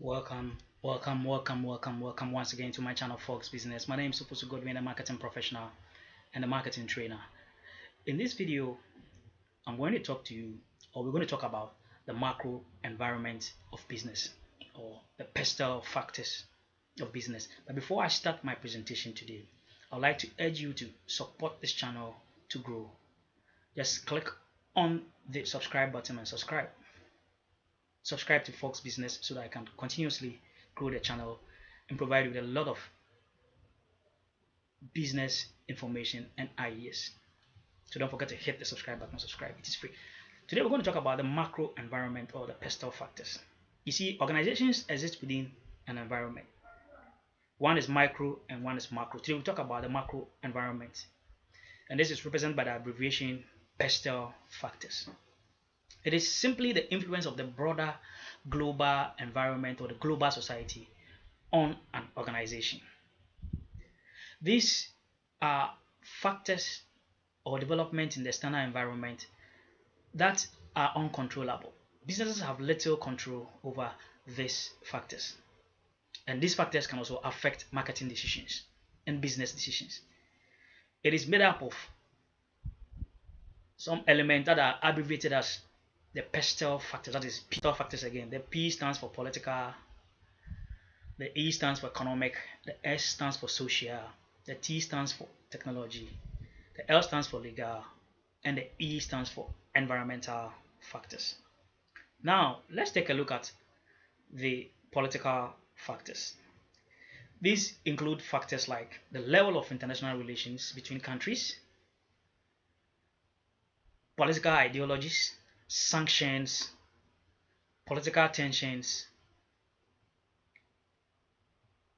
Welcome once again to my channel, Fox Business. My name is Supusu Godwin, a marketing professional and a marketing trainer. In this video, I'm going to talk to you, or we're going to talk about the macro environment of business, or the PESTLE factors of business. But before I start my presentation today, I'd like to urge you to support this channel to grow. Just click on the subscribe button and subscribe to Fox Business so that I can continuously grow the channel and provide you with a lot of business information and ideas. So don't forget to hit the subscribe button, subscribe, it is free. Today we're going to talk about the macro environment, or the PESTLE factors. You see, organizations exist within an environment. One is micro and one is macro. Today we'll talk about the macro environment, and this is represented by the abbreviation PESTLE factors. It is simply the influence of the broader global environment or the global society on an organization. These are factors or developments in the external environment that are uncontrollable. Businesses have little control over these factors, and these factors can also affect marketing decisions and business decisions. It is made up of some elements that are abbreviated as the PESTLE factors, that is PESTLE factors again. The P stands for political, the E stands for economic, the S stands for social, the T stands for technology, the L stands for legal, and the E stands for environmental factors. Now, let's take a look at the political factors. These include factors like the level of international relations between countries, political ideologies, sanctions, political tensions,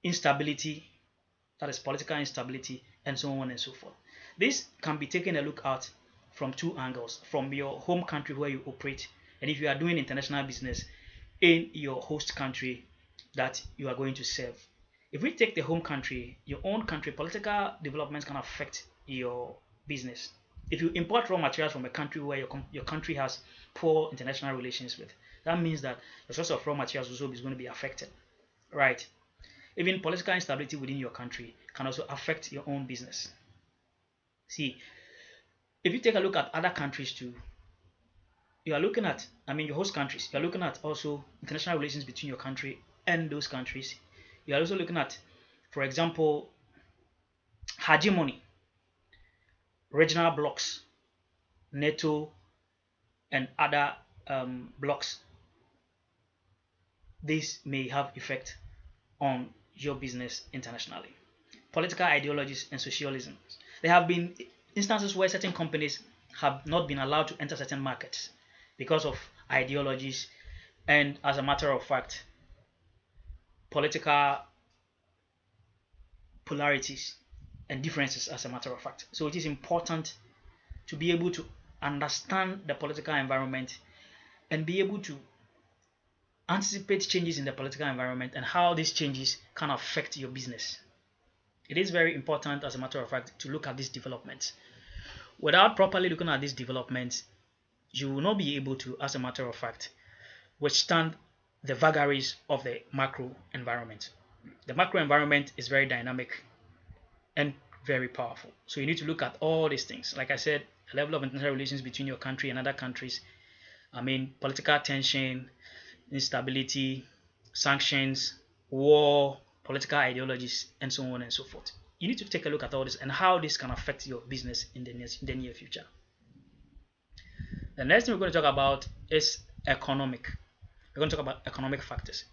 instability, that is political instability, and so on and so forth. This can be taken a look at from two angles: from your home country where you operate, and if you are doing international business in your host country that you are going to serve. If we take the home country, your own country, political developments can affect your business. If you import raw materials from a country where your country has poor international relations with, that means that the source of raw materials also is going to be affected, right? Even political instability within your country can also affect your own business. See, if you take a look at other countries too, you are looking at, your host countries, you are looking at also international relations between your country and those countries. You are also looking at, for example, hegemony, regional blocks, NATO, and other blocks. This may have effect on your business internationally. Political ideologies and socialism. There have been instances where certain companies have not been allowed to enter certain markets because of ideologies, and as a matter of fact, political polarities and differences, as a matter of fact. So it is important to be able to understand the political environment and be able to anticipate changes in the political environment and how these changes can affect your business. It is very important, as a matter of fact, to look at these developments. Without properly looking at these developments, you will not be able to, as a matter of fact, withstand the vagaries of the macro environment. The macro environment is very dynamic and very powerful. So you need to look at all these things. Like I said, the level of international relations between your country and other countries, political tension, instability, sanctions, war, political ideologies, and so on and so forth. You need to take a look at all this and how this can affect your business in the near future. The next thing we're going to talk about is economic. We're going to talk about economic factors.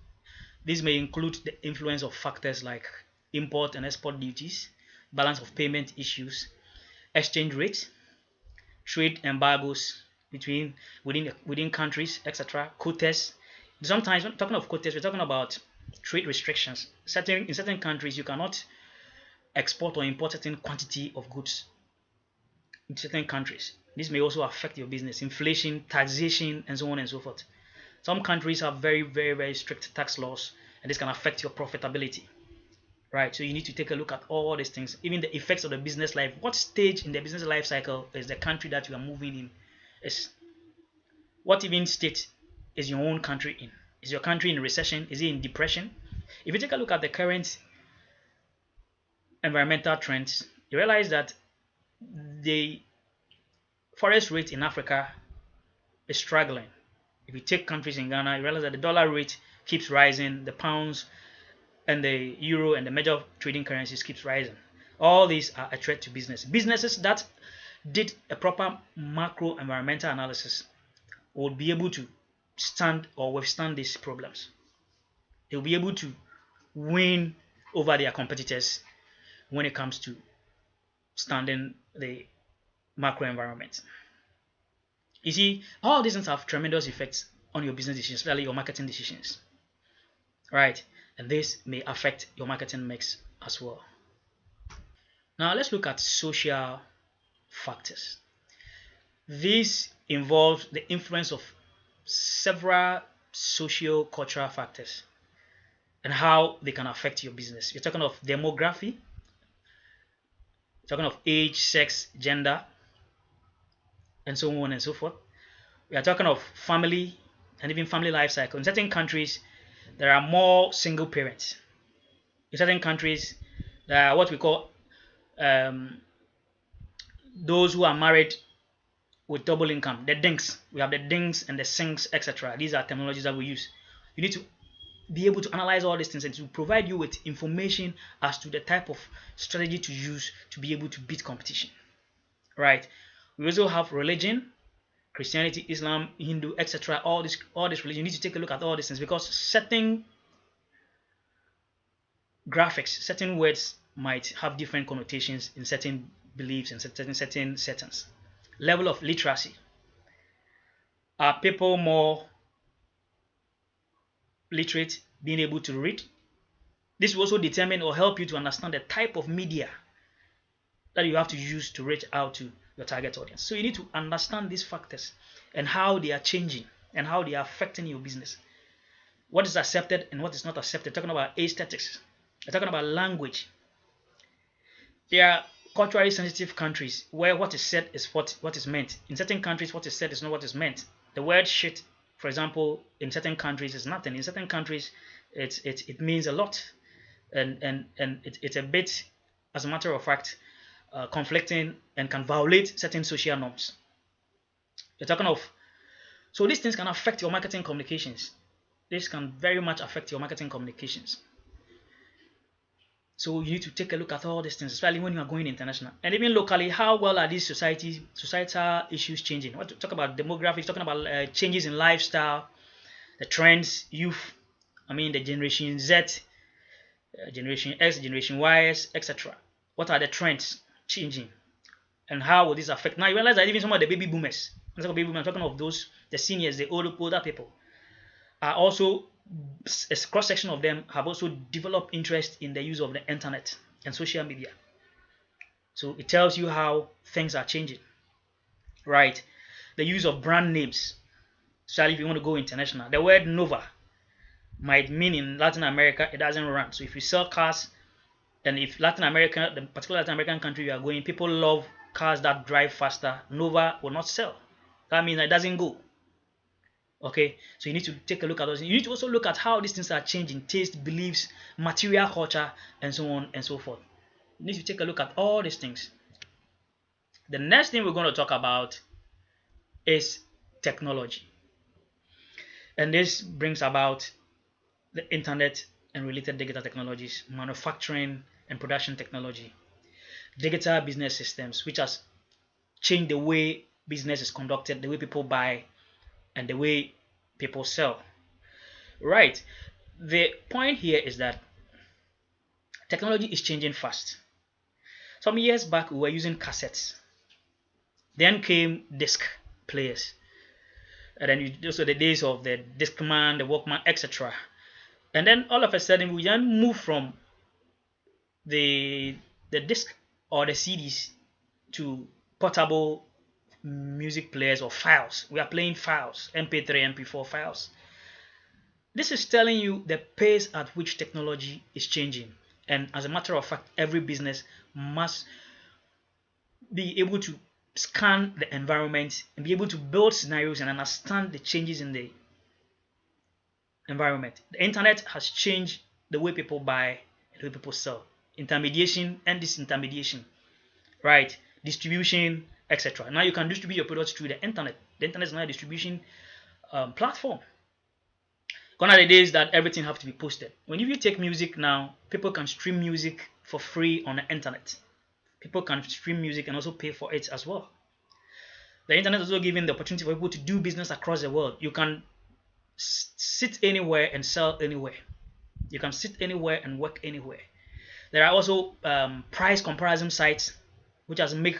These may include the influence of factors like import and export duties, balance of payment issues, exchange rates, trade embargoes within countries, etc., quotas. Sometimes when talking of quotas, we're talking about trade restrictions. In certain countries, you cannot export or import certain quantity of goods in certain countries. This may also affect your business. Inflation, taxation, and so on and so forth. Some countries have very, very, very strict tax laws, and this can affect your profitability. Right, so you need to take a look at all these things, even the effects of the business life. What stage in the business life cycle is the country that you are moving in? Is what even state is your own country in? Is your country in recession? Is it in depression? If you take a look at the current environmental trends, you realize that the forest rate in Africa is struggling. If you take countries in Ghana, you realize that the dollar rate keeps rising, the pounds and the euro and the major trading currencies keeps rising. All these are a threat to business. Businesses that did a proper macro environmental analysis would be able to stand or withstand these problems. They'll be able to win over their competitors when it comes to standing the macro environment. You see, all these things have tremendous effects on your business decisions, especially your marketing decisions, right? And this may affect your marketing mix as well. Now let's look at social factors. This involves the influence of several socio-cultural factors and how they can affect your business. You're talking of demography, talking of age, sex, gender, and so on and so forth. We are talking of family and even family life cycle. In certain countries, there are more single parents. In certain countries, there are what we call those who are married with double income, the dinks. We have the dinks and the sinks, etc. These are terminologies that we use. You need to be able to analyze all these things and to provide you with information as to the type of strategy to use to be able to beat competition. Right? We also have religion, Christianity, Islam, Hindu, etc. All this religion. You need to take a look at all these things because certain graphics, certain words might have different connotations in certain beliefs and certain settings. Level of literacy. Are people more literate, being able to read? This will also determine or help you to understand the type of media that you have to use to reach out to your target audience. So you need to understand these factors and how they are changing and how they are affecting your business. What is accepted and what is not accepted. Talking about aesthetics. We're talking about language. There are culturally sensitive countries where what is said is what is meant. In certain countries, what is said is not what is meant. The word shit, for example, in certain countries is nothing. In certain countries, it means a lot, and it's a bit, as a matter of fact, conflicting and can violate certain social norms. You're talking of, so these things can affect your marketing communications. This can very much affect your marketing communications. So you need to take a look at all these things, especially when you are going international. And even locally, how well are these societal issues changing? What to talk about demographics, talking about changes in lifestyle, the trends, youth, the Generation Z, Generation X, Generation Y, etc. What are the trends changing? And how will this affect? Now you realize that even some of the baby boomers, I'm talking of those, the seniors, the older people, are also, a cross-section of them have also developed interest in the use of the internet and social media. So it tells you how things are changing, right? The use of brand names, especially if you want to go international. The word Nova might mean in Latin America it doesn't run. So if you sell cars, and if Latin America, the particular Latin American country you are going, people love cars that drive faster, Nova will not sell. That means it doesn't go. Okay, so you need to take a look at those. You need to also look at how these things are changing: taste, beliefs, material culture, and so on and so forth. You need to take a look at all these things. The next thing we're going to talk about is technology, and this brings about the internet and related digital technologies, manufacturing and production technology, digital business systems, which has changed the way business is conducted, the way people buy, and the way people sell. Right. The point here is that technology is changing fast. Some years back, we were using cassettes. Then came disc players. And then also the days of the Discman, the Walkman, etc. And then all of a sudden, we then move from the disc or the CDs to portable music players or files. We are playing files, MP3, MP4 files. This is telling you the pace at which technology is changing. And as a matter of fact, every business must be able to scan the environment and be able to build scenarios and understand the changes in the environment. The internet has changed the way people buy and the way people sell. Intermediation and disintermediation, right? Distribution, etc. Now you can distribute your products through the internet. The internet is now a distribution platform. Gone are the days that everything have to be posted. When you take music now, people can stream music for free on the internet. People can stream music and also pay for it as well. The internet is also giving the opportunity for people to do business across the world. You can sit anywhere and sell anywhere. You can sit anywhere and work anywhere. There are also price comparison sites which has made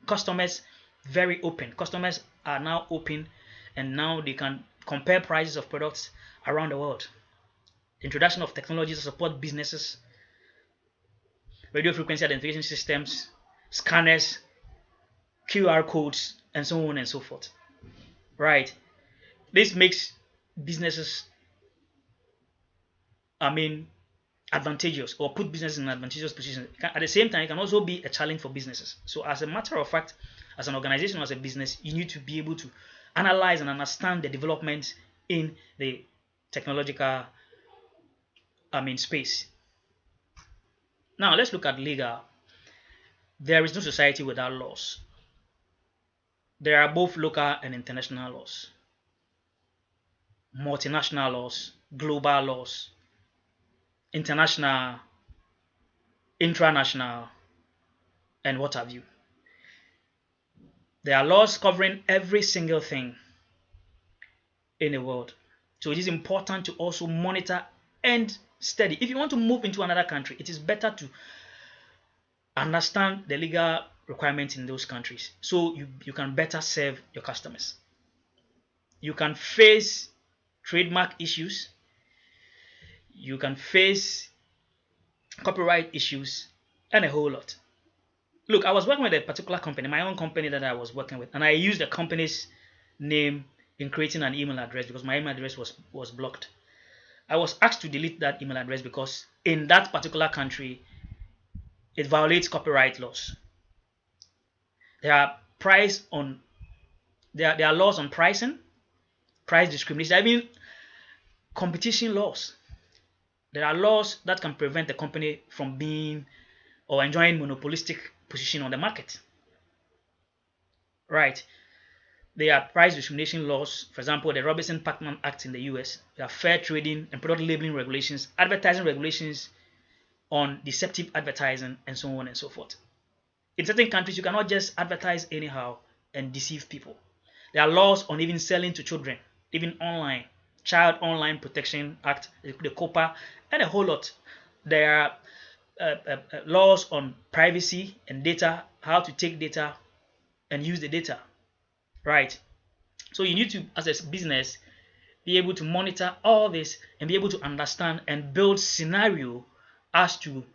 customers very open. Customers are now open and now they can compare prices of products around the world. The introduction of technologies to support businesses, radio frequency identification systems, scanners, QR codes, and so on and so forth. Right? This makes businesses, advantageous, or put businesses in an advantageous position. At the same time, it can also be a challenge for businesses. So as a matter of fact, as an organization, as a business, you need to be able to analyze and understand the developments in the technological space. Now let's look at legal. There is no society without laws. There are both local and international laws, multinational laws, global laws, international, intranational, and what have you. There are laws covering every single thing in the world. So it is important to also monitor and study. If you want to move into another country, it is better to understand the legal requirements in those countries so you can better serve your customers. You can face trademark issues. You can face copyright issues and a whole lot. Look, I was working with a particular company, my own company that I was working with, and I used the company's name in creating an email address because my email address was blocked. I was asked to delete that email address because in that particular country, it violates copyright laws. There are laws on pricing, price discrimination, even competition laws. There are laws that can prevent the company from being or enjoying monopolistic position on the market. Right. There are price discrimination laws. For example, the Robertson-Pacman Act in the US. There are fair trading and product labeling regulations, advertising regulations on deceptive advertising, and so on and so forth. In certain countries, you cannot just advertise anyhow and deceive people. There are laws on even selling to children, even online. Child Online Protection Act, the COPA, and a whole lot. There are laws on privacy and data, how to take data and use the data, right? So you need to, as a business, be able to monitor all this and be able to understand and build scenario as to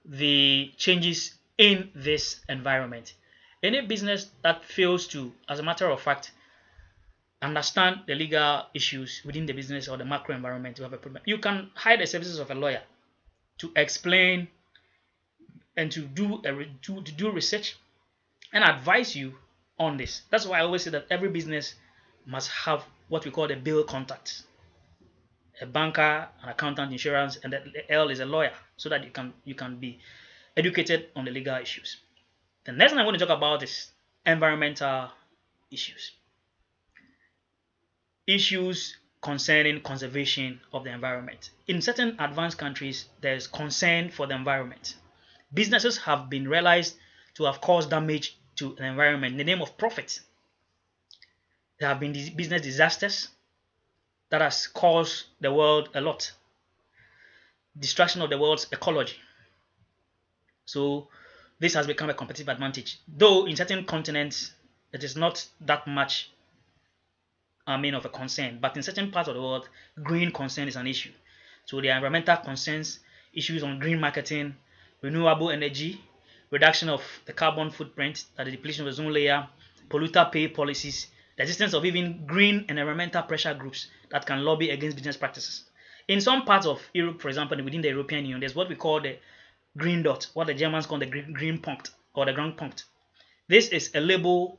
the changes in this environment. Any business that fails to, as a matter of fact, understand the legal issues within the business or the macro environment, you have a problem. You can hire the services of a lawyer to explain and to do research and advise you on this. That's why I always say that every business must have what we call the bill contacts. A banker, an accountant, insurance, and the L is a lawyer, so that you can be educated on the legal issues. The next thing I'm going to talk about is environmental issues. Issues concerning conservation of the environment. In certain advanced countries, there is concern for the environment. Businesses have been realized to have caused damage to the environment in the name of profit. There have been business disasters that has caused the world a lot. Destruction of the world's ecology. So this has become a competitive advantage. Though in certain continents, it is not that much of a concern, but in certain parts of the world, green concern is an issue. So the environmental concerns, issues on green marketing, renewable energy, reduction of the carbon footprint, that the depletion of the ozone layer, polluter pay policies, the existence of even green and environmental pressure groups that can lobby against business practices. In some parts of Europe, for example, within the European Union, there's what we call the green dot, what the Germans call the green punct or the ground punct. This is a label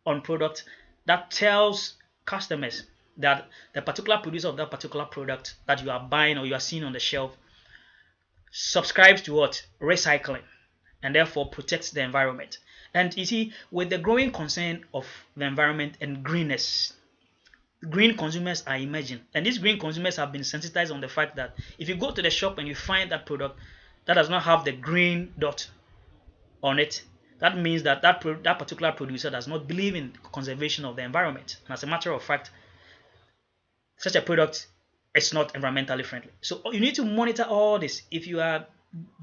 on product that tells customers that the particular producer of that particular product that you are buying or you are seeing on the shelf subscribes to what? Recycling, and therefore protects the environment. And you see, with the growing concern of the environment and greenness, green consumers are emerging, and these green consumers have been sensitized on the fact that if you go to the shop and you find that product that does not have the green dot on it, that means that that particular producer does not believe in conservation of the environment. And as a matter of fact, such a product is not environmentally friendly. So you need to monitor all this. If you are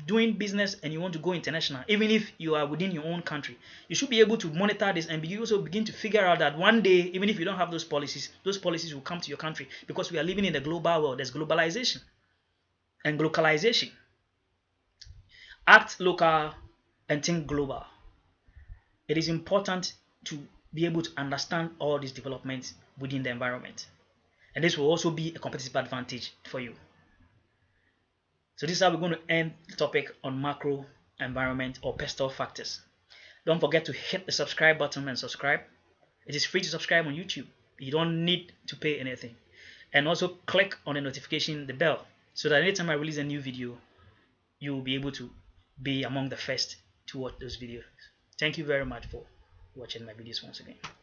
doing business and you want to go international, even if you are within your own country, you should be able to monitor this and also begin to figure out that one day, even if you don't have those policies will come to your country, because we are living in a global world. There's globalization and localization. Act local and think global. It is important to be able to understand all these developments within the environment, and this will also be a competitive advantage for you. So this is how we're going to end the topic on macro environment or PESTLE factors. Don't forget to hit the subscribe button and subscribe. It is free to subscribe on YouTube. You don't need to pay anything. And also click on the notification, the bell, so that anytime I release a new video, you will be able to be among the first to watch those videos. Thank you very much for watching my videos once again.